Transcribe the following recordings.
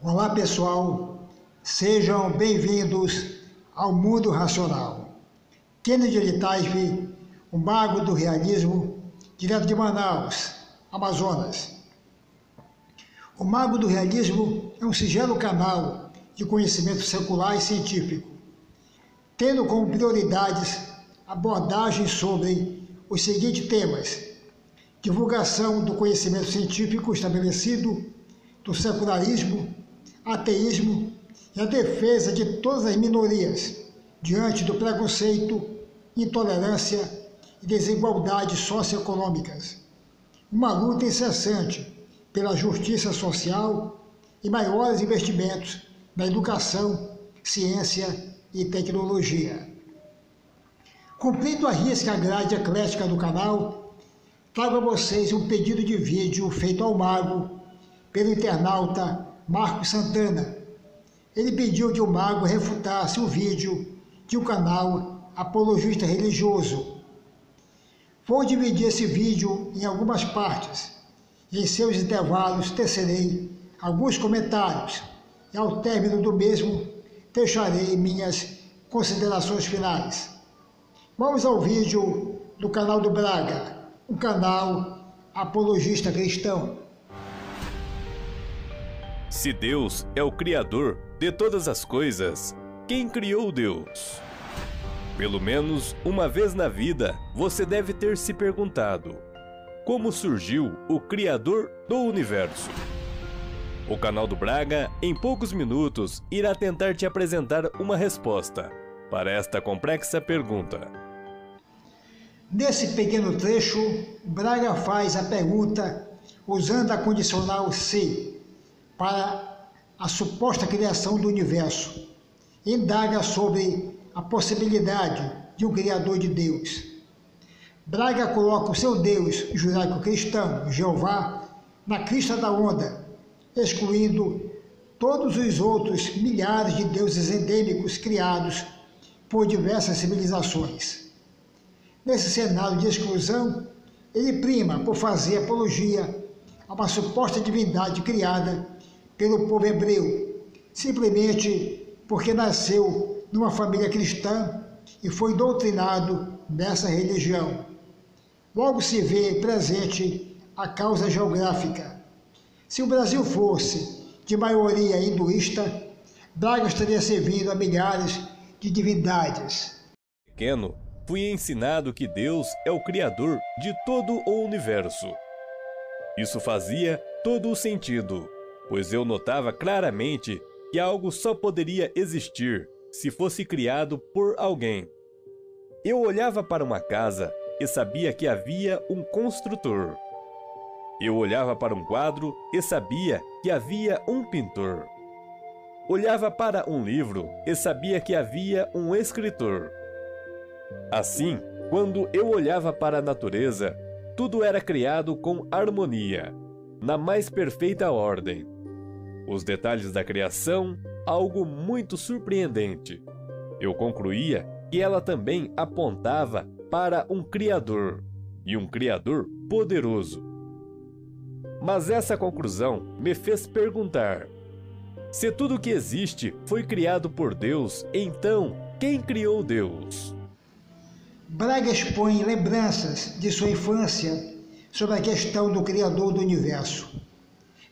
Olá pessoal, sejam bem-vindos ao Mundo Racional. Kennedy Litaife, o mago do realismo, direto de Manaus, Amazonas. O Mago do Realismo é um singelo canal de conhecimento secular e científico, tendo como prioridades abordagens sobre os seguintes temas: divulgação do conhecimento científico estabelecido, do secularismo, ateísmo e a defesa de todas as minorias diante do preconceito, intolerância e desigualdades socioeconômicas. Uma luta incessante pela justiça social e maiores investimentos na educação, ciência e tecnologia. Cumprindo a risca a grade eclética do canal, trago a vocês um pedido de vídeo feito ao mago pelo internauta Marcos Santana. Ele pediu que o mago refutasse o vídeo de um canal apologista religioso. Vou dividir esse vídeo em algumas partes, e em seus intervalos tecerei alguns comentários, e ao término do mesmo deixarei minhas considerações finais. Vamos ao vídeo do canal do Braga, um canal apologista cristão. Se Deus é o Criador de todas as coisas, quem criou Deus? Pelo menos uma vez na vida, você deve ter se perguntado: como surgiu o Criador do Universo? O canal do Braga, em poucos minutos, irá tentar te apresentar uma resposta para esta complexa pergunta. Nesse pequeno trecho, Braga faz a pergunta usando a condicional se para a suposta criação do universo. Indaga sobre a possibilidade de um Criador de Deus. Braga coloca o seu Deus judaico-cristão, Jeová, na crista da onda, excluindo todos os outros milhares de deuses endêmicos criados por diversas civilizações. Nesse cenário de exclusão, ele prima por fazer apologia a uma suposta divindade criada pelo povo hebreu, simplesmente porque nasceu numa família cristã e foi doutrinado nessa religião. Logo se vê presente a causa geográfica. Se o Brasil fosse de maioria hinduísta, Braga estaria servindo a milhares de divindades. Pequeno, fui ensinado que Deus é o Criador de todo o universo. Isso fazia todo o sentido, pois eu notava claramente que algo só poderia existir se fosse criado por alguém. Eu olhava para uma casa e sabia que havia um construtor. Eu olhava para um quadro e sabia que havia um pintor. Olhava para um livro e sabia que havia um escritor. Assim, quando eu olhava para a natureza, tudo era criado com harmonia, na mais perfeita ordem. Os detalhes da criação, algo muito surpreendente. Eu concluía que ela também apontava para um Criador, e um Criador poderoso. Mas essa conclusão me fez perguntar: se tudo que existe foi criado por Deus, então quem criou Deus? Braga expõe lembranças de sua infância sobre a questão do Criador do Universo.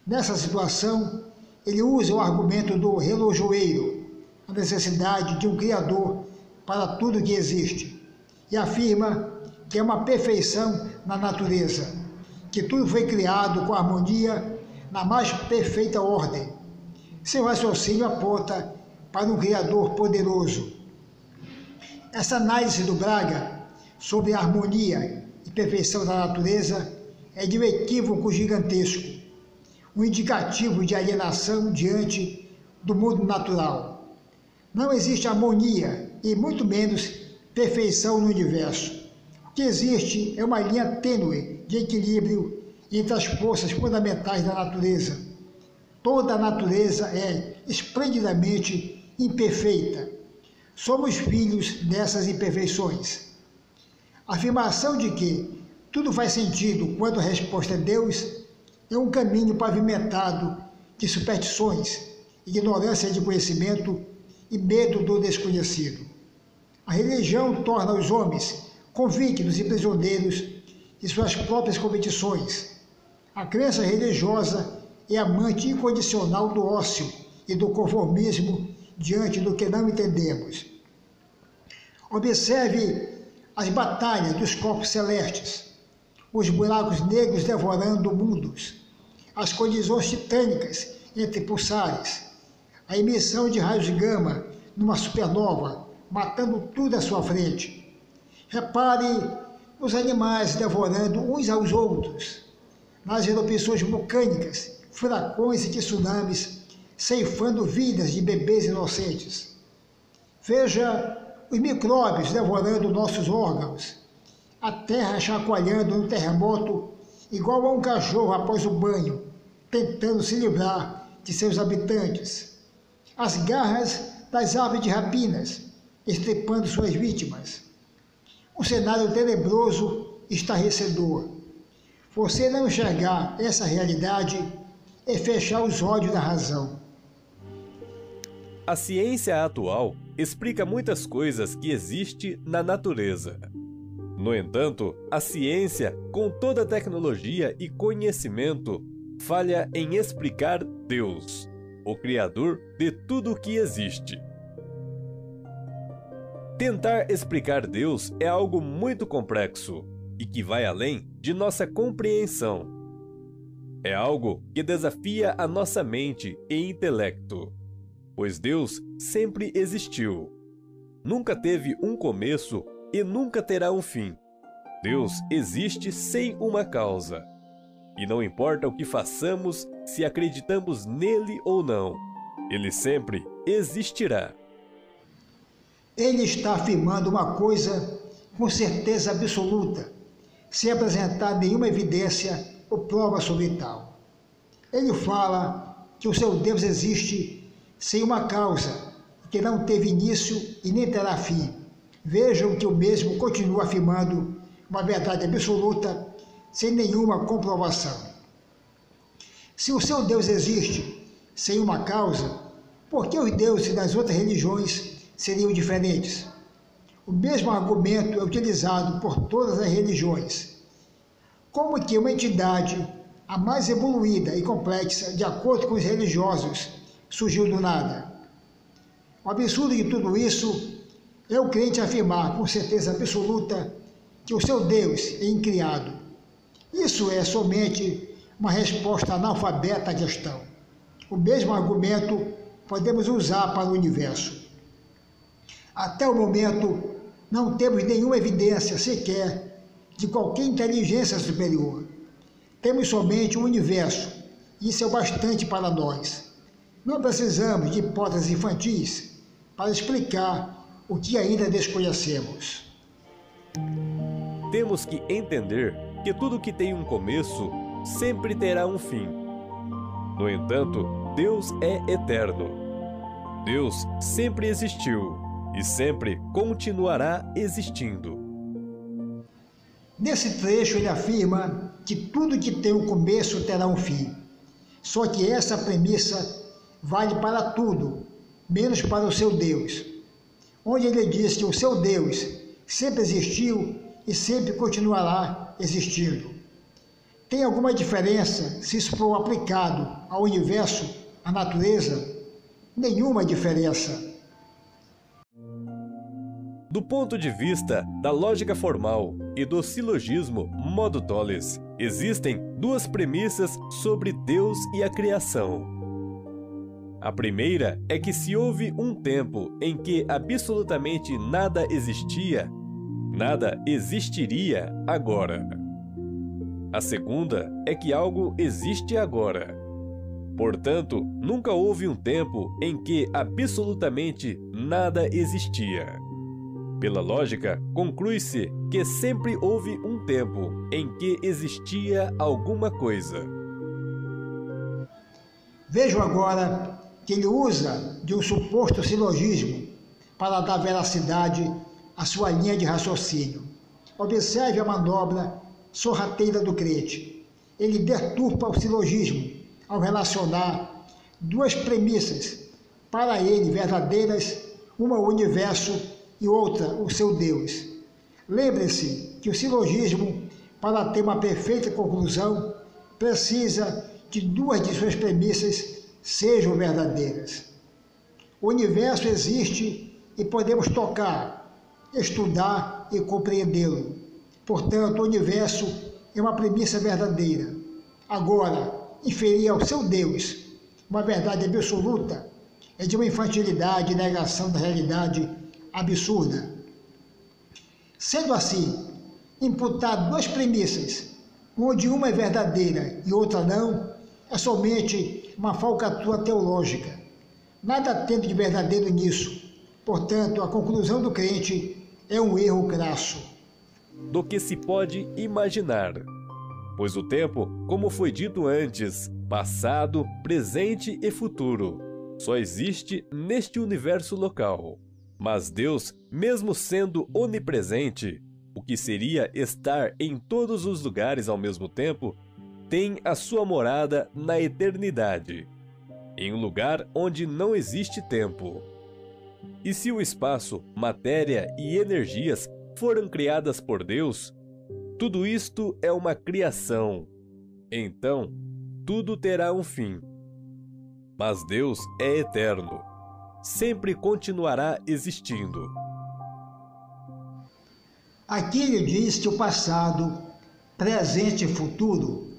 Nessa situação, ele usa o argumento do relojoeiro, a necessidade de um Criador para tudo que existe, e afirma que é uma perfeição na natureza, que tudo foi criado com harmonia na mais perfeita ordem. Seu raciocínio aponta para um Criador poderoso. Essa análise do Braga sobre a harmonia e perfeição da natureza é de um equívoco gigantesco, um indicativo de alienação diante do mundo natural. Não existe harmonia e muito menos perfeição no universo. O que existe é uma linha tênue de equilíbrio entre as forças fundamentais da natureza. Toda a natureza é esplendidamente imperfeita. Somos filhos dessas imperfeições. A afirmação de que tudo faz sentido quando a resposta é Deus é um caminho pavimentado de superstições ignorância de conhecimento e medo do desconhecido. A religião torna os homens convictos e prisioneiros de suas próprias convicções. A crença religiosa é amante incondicional do ócio e do conformismo diante do que não entendemos. Observe as batalhas dos corpos celestes, os buracos negros devorando mundos, as colisões titânicas entre pulsares, a emissão de raios gama numa supernova, matando tudo à sua frente. Repare nos animais devorando uns aos outros, nas erupções vulcânicas, furacões e tsunamis, ceifando vidas de bebês inocentes. Veja os micróbios devorando nossos órgãos, a terra chacoalhando no terremoto, igual a um cachorro após o banho, tentando se livrar de seus habitantes. As garras das aves de rapinas, estripando suas vítimas. Um cenário tenebroso, estarrecedor. Você não enxergar essa realidade é fechar os olhos da razão. A ciência atual explica muitas coisas que existem na natureza. No entanto, a ciência, com toda a tecnologia e conhecimento, falha em explicar Deus, o Criador de tudo o que existe. Tentar explicar Deus é algo muito complexo e que vai além de nossa compreensão. É algo que desafia a nossa mente e intelecto, pois Deus sempre existiu. Nunca teve um começo e nunca terá um fim. Deus existe sem uma causa. E não importa o que façamos, se acreditamos nele ou não, ele sempre existirá. Ele está afirmando uma coisa com certeza absoluta, sem apresentar nenhuma evidência ou prova sobre tal. Ele fala que o seu Deus existe sem uma causa, que não teve início e nem terá fim. Vejam que o mesmo continua afirmando uma verdade absoluta, sem nenhuma comprovação. Se o seu Deus existe sem uma causa, por que os deuses das outras religiões seriam diferentes? O mesmo argumento é utilizado por todas as religiões. Como que uma entidade, a mais evoluída e complexa, de acordo com os religiosos, surgiu do nada? O absurdo de tudo isso é o crente afirmar com certeza absoluta que o seu Deus é incriado. Isso é somente uma resposta analfabeta à questão. O mesmo argumento podemos usar para o universo. Até o momento, não temos nenhuma evidência sequer de qualquer inteligência superior. Temos somente um universo, e isso é o bastante para nós. Não precisamos de hipóteses infantis para explicar o que ainda desconhecemos. Temos que entender que tudo que tem um começo sempre terá um fim. No entanto, Deus é eterno. Deus sempre existiu e sempre continuará existindo. Nesse trecho ele afirma que tudo que tem um começo terá um fim. Só que essa premissa vale para tudo, menos para o seu Deus, onde ele diz que o seu Deus sempre existiu e sempre continuará existindo. Tem alguma diferença se isso for aplicado ao universo, à natureza? Nenhuma diferença. Do ponto de vista da lógica formal e do silogismo modo Thales, existem duas premissas sobre Deus e a criação. A primeira é que se houve um tempo em que absolutamente nada existia, nada existiria agora. A segunda é que algo existe agora. Portanto, nunca houve um tempo em que absolutamente nada existia. Pela lógica, conclui-se que sempre houve um tempo em que existia alguma coisa. Vejam agora que ele usa de um suposto silogismo para dar veracidade à sua linha de raciocínio. Observe a manobra sorrateira do crente. Ele deturpa o silogismo ao relacionar duas premissas para ele verdadeiras, uma o universo e outra o seu Deus. Lembre-se que o silogismo, para ter uma perfeita conclusão, precisa que duas de suas premissas sejam verdadeiras. O universo existe e podemos tocar, estudar e compreendê-lo. Portanto, o universo é uma premissa verdadeira. Agora, inferir ao seu Deus uma verdade absoluta é de uma infantilidade e negação da realidade absurda. Sendo assim, imputar duas premissas, onde uma é verdadeira e outra não, é somente uma falcatrua teológica. Nada tendo de verdadeiro nisso. Portanto, a conclusão do crente é um erro crasso. Do que se pode imaginar. Pois o tempo, como foi dito antes, passado, presente e futuro, só existe neste universo local. Mas Deus, mesmo sendo onipresente, o que seria estar em todos os lugares ao mesmo tempo, tem a sua morada na eternidade, em um lugar onde não existe tempo. E se o espaço, matéria e energias foram criadas por Deus, tudo isto é uma criação. Então, tudo terá um fim. Mas Deus é eterno. Sempre continuará existindo. Aqui ele diz que o passado, presente e futuro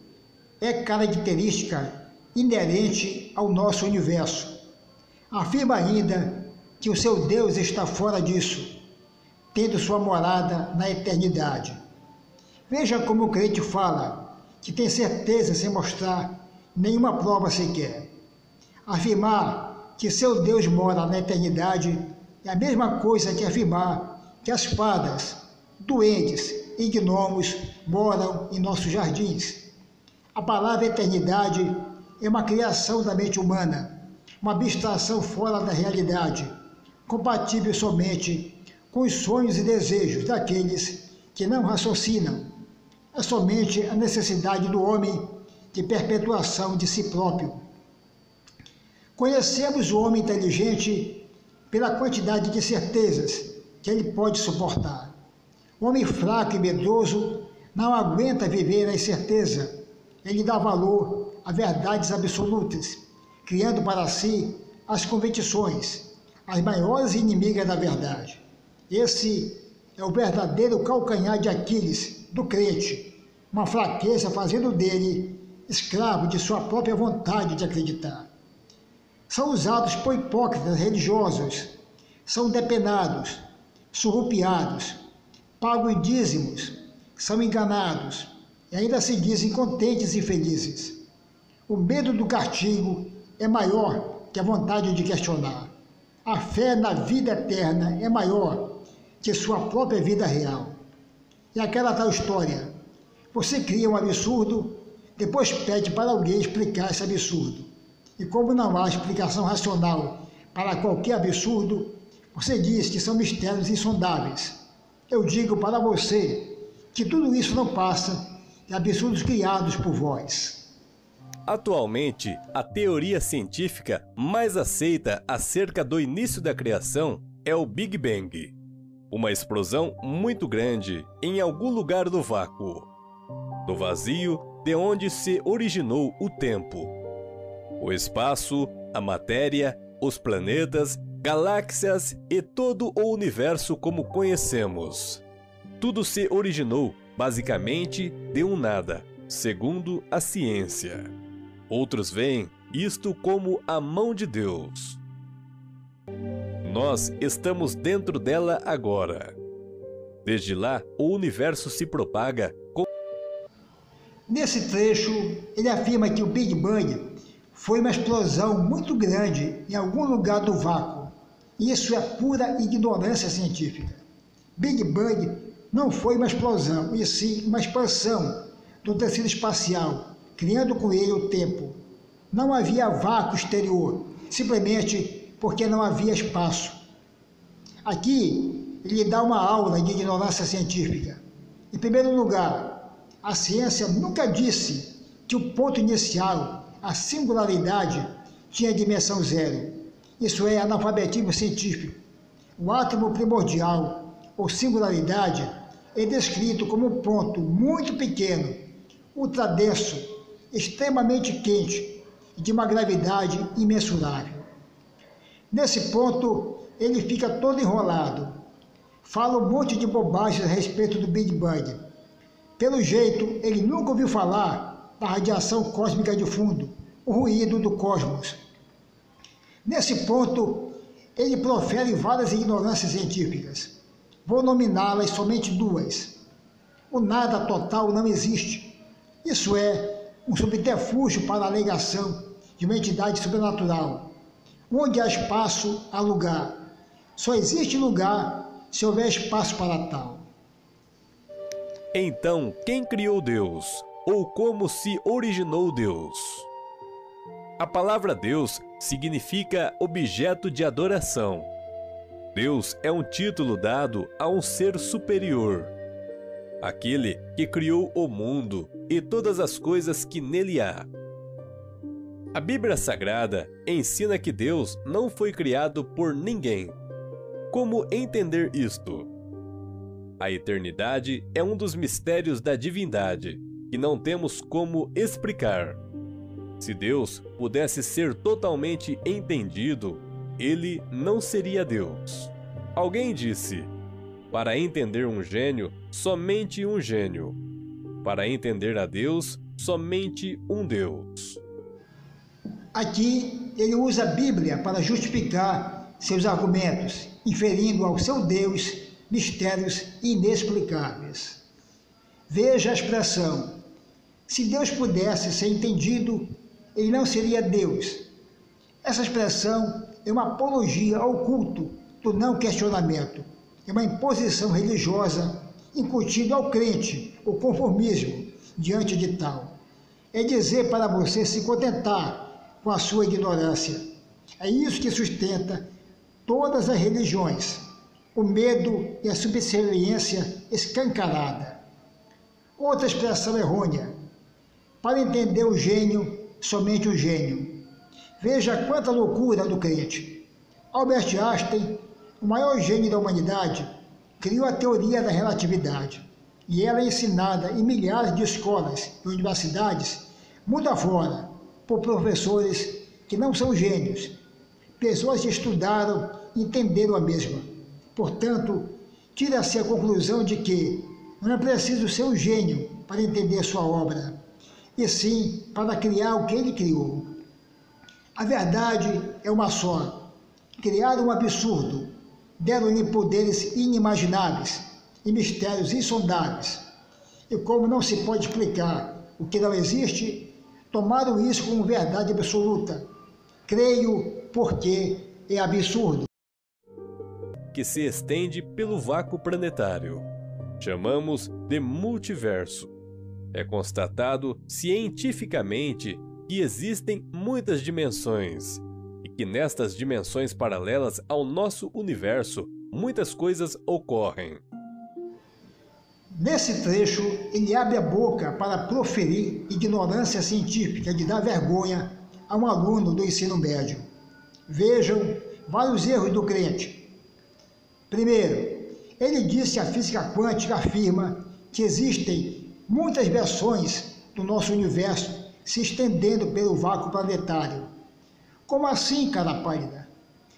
é característica inerente ao nosso universo. Afirma ainda que o seu Deus está fora disso, tendo sua morada na eternidade. Veja como o crente fala que tem certeza sem mostrar nenhuma prova sequer. Afirmar que seu Deus mora na eternidade é a mesma coisa que afirmar que as fadas, duendes e gnomos moram em nossos jardins. A palavra eternidade é uma criação da mente humana, uma abstração fora da realidade, compatível somente com os sonhos e desejos daqueles que não raciocinam. É somente a necessidade do homem de perpetuação de si próprio. Conhecemos o homem inteligente pela quantidade de certezas que ele pode suportar. O homem fraco e medroso não aguenta viver na incerteza. Ele dá valor a verdades absolutas, criando para si as convicções, as maiores inimigas da verdade. Esse é o verdadeiro calcanhar de Aquiles do crente, uma fraqueza fazendo dele escravo de sua própria vontade de acreditar. São usados por hipócritas religiosos, são depenados, surrupiados, pagam dízimos, são enganados e ainda se dizem contentes e felizes. O medo do castigo é maior que a vontade de questionar. A fé na vida eterna é maior que sua própria vida real. E aquela tal história, você cria um absurdo, depois pede para alguém explicar esse absurdo. E como não há explicação racional para qualquer absurdo, você diz que são mistérios insondáveis. Eu digo para você que tudo isso não passa de absurdos criados por vós. Atualmente, a teoria científica mais aceita acerca do início da criação é o Big Bang, uma explosão muito grande em algum lugar do vácuo, do vazio de onde se originou o tempo. O espaço, a matéria, os planetas, galáxias e todo o universo como conhecemos. Tudo se originou, basicamente, de um nada, segundo a ciência. Outros veem isto como a mão de Deus. Nós estamos dentro dela agora. Desde lá, o universo se propaga com... Nesse trecho, ele afirma que o Big Bang foi uma explosão muito grande em algum lugar do vácuo. Isso é pura ignorância científica. Big Bang não foi uma explosão, e sim uma expansão do tecido espacial, criando com ele o tempo. Não havia vácuo exterior, simplesmente porque não havia espaço. Aqui, ele dá uma aula de ignorância científica. Em primeiro lugar, a ciência nunca disse que o ponto inicial, a singularidade, tinha dimensão zero. Isso é analfabetismo científico. O átomo primordial, ou singularidade, é descrito como um ponto muito pequeno, ultradenso, extremamente quente e de uma gravidade imensurável. Nesse ponto, ele fica todo enrolado. Fala um monte de bobagens a respeito do Big Bang. Pelo jeito, ele nunca ouviu falar da radiação cósmica de fundo, o ruído do cosmos. Nesse ponto, ele profere várias ignorâncias científicas. Vou nominá-las somente duas. O nada total não existe. Isso é um subterfúgio para a alegação de uma entidade sobrenatural. Onde há espaço, há lugar. Só existe lugar se houver espaço para tal. Então, quem criou Deus? Ou como se originou Deus? A palavra Deus significa objeto de adoração. Deus é um título dado a um ser superior, aquele que criou o mundo e todas as coisas que nele há. A Bíblia Sagrada ensina que Deus não foi criado por ninguém. Como entender isto? A eternidade é um dos mistérios da divindade, que não temos como explicar. Se Deus pudesse ser totalmente entendido, ele não seria Deus. Alguém disse: para entender um gênio, somente um gênio. Para entender a Deus, somente um Deus. Aqui ele usa a Bíblia para justificar seus argumentos, inferindo ao seu Deus mistérios inexplicáveis. Veja a expressão: se Deus pudesse ser entendido, ele não seria Deus. Essa expressão é uma apologia ao culto do não questionamento. É uma imposição religiosa incutindo ao crente o conformismo diante de tal. É dizer para você se contentar com a sua ignorância. É isso que sustenta todas as religiões, o medo e a subserviência escancarada. Outra expressão errônea: para entender o gênio, somente o gênio. Veja quanta loucura do crente. Albert Einstein, o maior gênio da humanidade, criou a teoria da relatividade, e ela é ensinada em milhares de escolas e universidades, mundo afora, por professores que não são gênios, pessoas que estudaram e entenderam a mesma. Portanto, tira-se a conclusão de que não é preciso ser um gênio para entender sua obra, e sim para criar o que ele criou. A verdade é uma só: criaram um absurdo, deram-lhe poderes inimagináveis e mistérios insondáveis. E como não se pode explicar o que não existe, tomaram isso como verdade absoluta. Creio porque é absurdo. Que se estende pelo vácuo planetário. Chamamos de multiverso. É constatado cientificamente que existem muitas dimensões e que nestas dimensões paralelas ao nosso universo, muitas coisas ocorrem. Nesse trecho, ele abre a boca para proferir ignorância científica de dar vergonha a um aluno do ensino médio. Vejam vários erros do crente. Primeiro, ele diz que a física quântica afirma que existem muitas versões do nosso universo se estendendo pelo vácuo planetário. Como assim, cara pálida?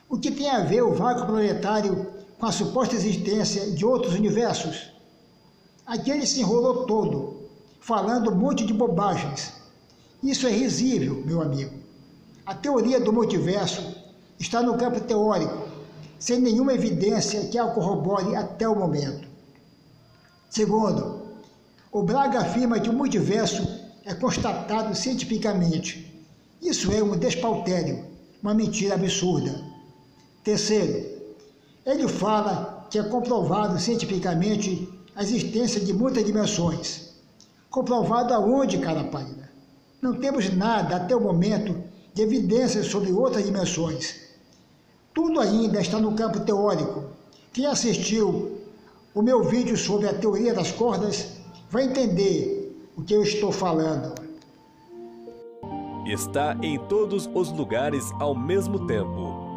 O que tem a ver o vácuo planetário com a suposta existência de outros universos? Aqui ele se enrolou todo, falando um monte de bobagens. Isso é risível, meu amigo. A teoria do multiverso está no campo teórico, sem nenhuma evidência que a corrobore até o momento. Segundo, o Braga afirma que o multiverso é constatado cientificamente. Isso é um despautério, uma mentira absurda. Terceiro, ele fala que é comprovado cientificamente a existência de muitas dimensões. Comprovado aonde, cara pálida? Não temos nada até o momento de evidências sobre outras dimensões. Tudo ainda está no campo teórico. Quem assistiu o meu vídeo sobre a teoria das cordas vai entender o que eu estou falando. está em todos os lugares ao mesmo tempo.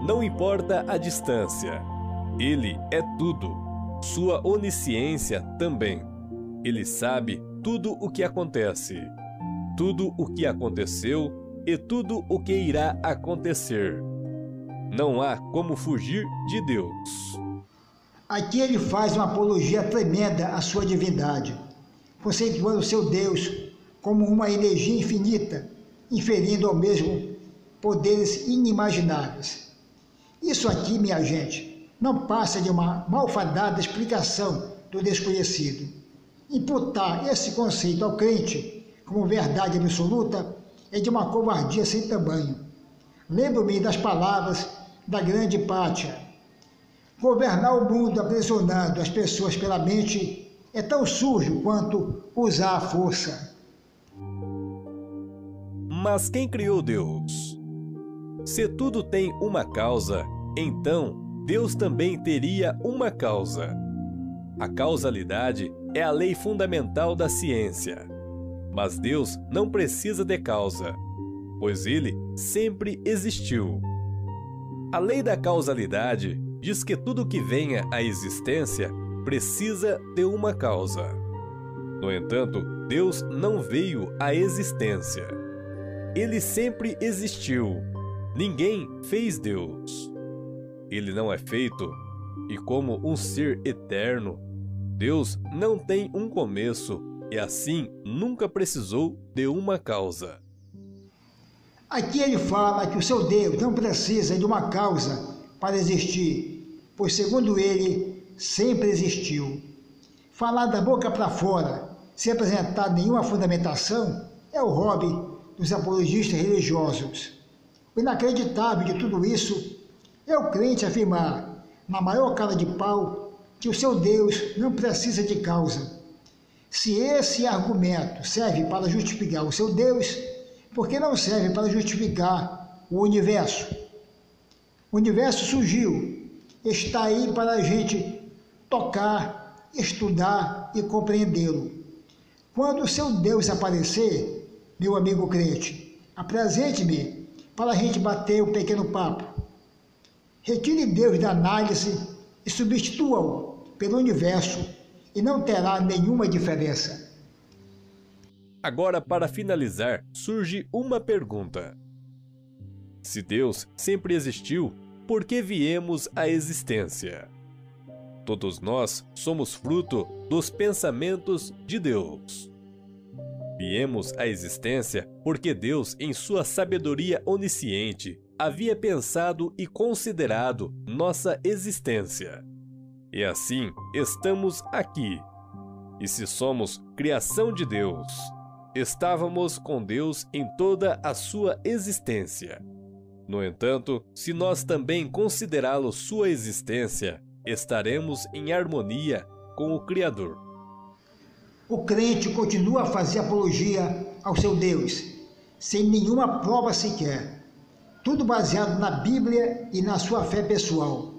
Não importa a distância. Ele é tudo. Sua onisciência também. Ele sabe tudo o que acontece, tudo o que aconteceu e tudo o que irá acontecer. Não há como fugir de Deus. Aqui ele faz uma apologia tremenda à sua divindade, conceituando o seu Deus como uma energia infinita, inferindo ao mesmo poderes inimagináveis. Isso aqui, minha gente, não passa de uma malfadada explicação do desconhecido. Imputar esse conceito ao crente como verdade absoluta é de uma covardia sem tamanho. Lembro-me das palavras da grande Hipátia. Governar o mundo aprisionando as pessoas pela mente é tão sujo quanto usar a força. Mas quem criou Deus? Se tudo tem uma causa, então Deus também teria uma causa. A causalidade é a lei fundamental da ciência. Mas Deus não precisa de causa, pois Ele sempre existiu. A lei da causalidade diz que tudo que venha à existência precisa de uma causa. No entanto, Deus não veio à existência. Ele sempre existiu. Ninguém fez Deus. Ele não é feito, e como um ser eterno, Deus não tem um começo e assim nunca precisou de uma causa. Aqui ele fala que o seu Deus não precisa de uma causa para existir, pois segundo ele, sempre existiu. Falar da boca para fora, sem apresentar nenhuma fundamentação, é o hobby dos apologistas religiosos. O inacreditável de tudo isso é o crente afirmar, na maior cara de pau, que o seu Deus não precisa de causa. Se esse argumento serve para justificar o seu Deus, por que não serve para justificar o universo? O universo surgiu, está aí para a gente tocar, estudar e compreendê-lo. Quando o seu Deus aparecer, meu amigo crente, apresente-me para a gente bater um pequeno papo. Retire Deus da análise e substitua-o pelo universo e não terá nenhuma diferença. Agora, para finalizar, surge uma pergunta. Se Deus sempre existiu, por que viemos à existência? Todos nós somos fruto dos pensamentos de Deus. Viemos à existência porque Deus, em sua sabedoria onisciente, havia pensado e considerado nossa existência. E assim estamos aqui. E se somos criação de Deus, estávamos com Deus em toda a sua existência. No entanto, se nós também considerá-lo sua existência, estaremos em harmonia com o Criador. O crente continua a fazer apologia ao seu Deus, sem nenhuma prova sequer. Tudo baseado na Bíblia e na sua fé pessoal.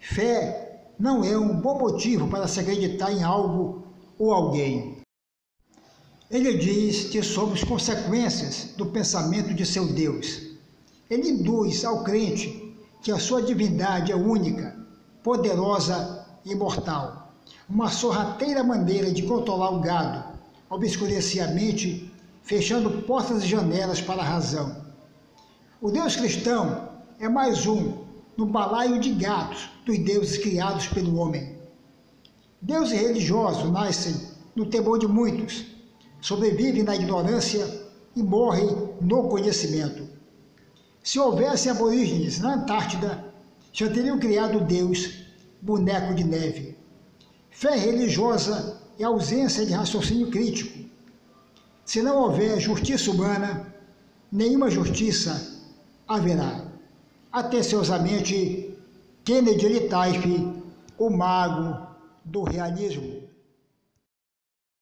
Fé não é um bom motivo para se acreditar em algo ou alguém. Ele diz que somos consequências do pensamento de seu Deus. Ele induz ao crente que a sua divindade é única, poderosa e imortal. Uma sorrateira maneira de controlar o gado, obscurecer a mente, fechando portas e janelas para a razão. O Deus cristão é mais um no balaio de gatos dos deuses criados pelo homem. Deuses religiosos nascem no temor de muitos, sobrevivem na ignorância e morrem no conhecimento. Se houvesse aborígenes na Antártida, já teriam criado o Deus boneco de neve. Fé religiosa é ausência de raciocínio crítico. Se não houver justiça humana, nenhuma justiça haverá. Atenciosamente, Kennedy Litaife, o mago do realismo.